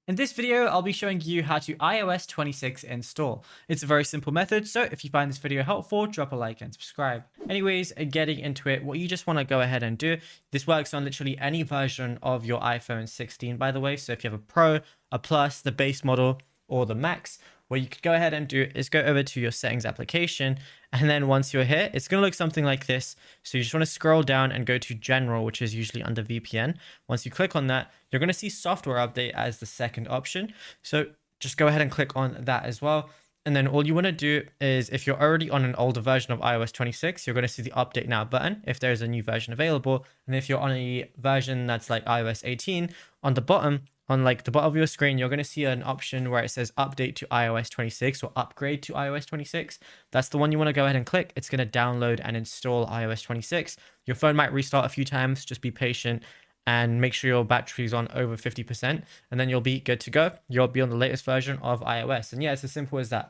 In this video, I'll be showing you how to iOS 26 install. It's a very simple method, so if you find this video helpful, drop a like and subscribe. Anyways, getting into it, what you just want to go ahead and do, this works on literally any version of your iPhone 16, by the way. So if you have a Pro, a Plus, the base model, or the Max, what you could go ahead and do is go over to your settings application. And then once you're here, it's going to look something like this. So you just want to scroll down and go to general, which is usually under VPN. Once you click on that, you're going to see software update as the second option. So just go ahead and click on that as well. And then all you want to do is, if you're already on an older version of iOS 26, you're going to see the update now button if there's a new version available. And if you're on a version that's like iOS 18, on the bottom, on like the bottom of your screen, you're going to see an option where it says update to iOS 26 or upgrade to iOS 26. That's the one you want to go ahead and click. It's going to download and install iOS 26. Your phone might restart a few times. Just be patient and make sure your battery's on over 50%, and then you'll be good to go. You'll be on the latest version of iOS. And yeah, it's as simple as that.